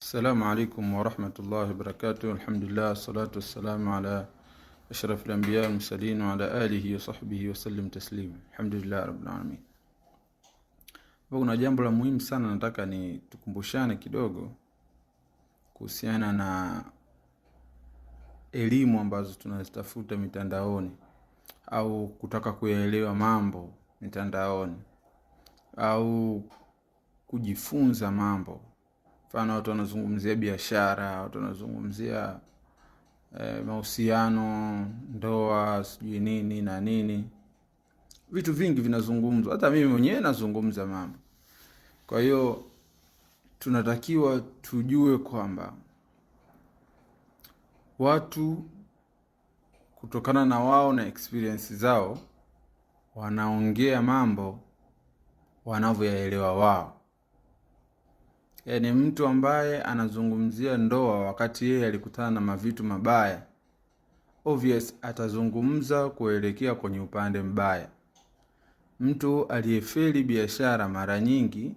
السلام عليكم ورحمة الله وبركاته. الحمد لله والصلاة والسلام على أشرف الأنبياء والمرسلين وعلى آله وصحبه وسلم تسليما. الحمد لله رب العالمين. Kuna jambo la muhimu sana nataka ni tukumbushane kidogo kuhusiana na elimu ambazo tunazitafuta mitandaoni au kutaka kuyaelewa mambo mitandaoni au kujifunza mambo. Mfano watu wanazungumzia biashara, watu wanazungumzia mahusiano, ndoa, sijui nini na nini. Vitu vingi vinazungumzwa. Hata mimi mwenyewe nazungumza mambo. Kwa hiyo tunatakiwa tujue kwamba watu kutokana na wao na experience zao wanaongea mambo wanavyoyaelewa wao. Yaani mtu ambaye anazungumzia ndoa wakati yeye alikutana na mavitu mabaya, obvious atazungumza kuelekea kwenye upande mbaya. Mtu aliyefeli biashara mara nyingi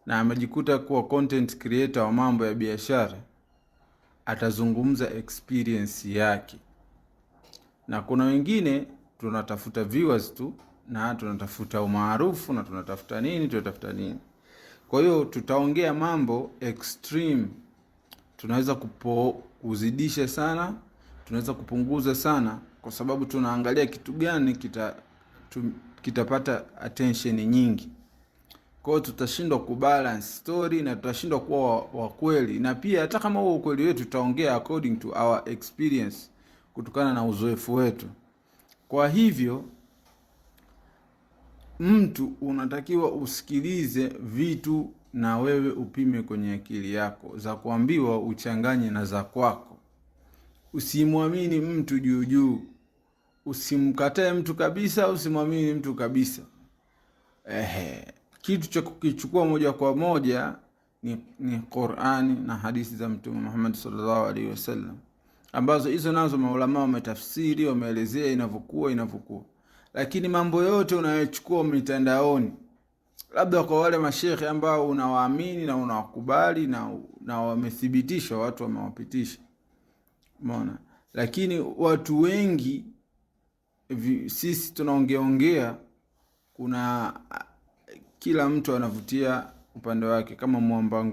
na amejikuta kuwa content creator wa mambo ya biashara, atazungumza experience yake. Na kuna wengine tunatafuta viewers tu, na tunatafuta umaarufu, na tunatafuta nini. Kwa hiyo tutaongea mambo extreme. Tunaweza kuzidisha sana, tunaweza kupunguza sana, kwa sababu tunaangalia kitu gani kitapata attention nyingi. Kwa hiyo tutashindwa kubalance story na tutashindwa kuwa wa kweli. Na pia hata kama huo ukweli wetu tutaongea according to our experience, kutokana na uzoefu wetu. Kwa hivyo mtu unatakiwa usikilize vitu na wewe upime kwenye akili yako. Za kuambiwa uchanganye na za kwako. Usimwamini mtu juu. Usimkatae mtu kabisa, usimwamini mtu kabisa. Kitu cha kukichukua moja kwa moja ni Qur'ani na hadithi za Mtume Muhammad sallallahu alaihi wasallam, ambazo hizo nazo maulama wametafsiri, wameelezea inavyokuwa. Lakini mambo yote unayochukua mitandaoni, labda kwa wale mashehe ambao unawaamini na unawakubali na wamethibitishwa, watu wamewapitisha, umeona. Lakini watu wengi sisi tunaongea, kuna kila mtu anavutia upande wake. Kama mwamba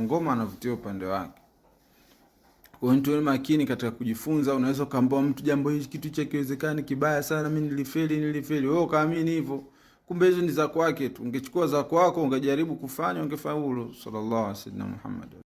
ngoma anavutia upande wake. Kwa hiyo tuwe makini katika kujifunza. Unaweza kaambia mtu jambo hili kitu chake kiwezekani kibaya sana, mimi nilifeli. Wewe kaamini hivyo, kumbe hizo ni za kwake tu. Ungechukua za kwako ungejaribu kufanya, ungefaulu. Sallallahu alaihi wasallam Muhammad.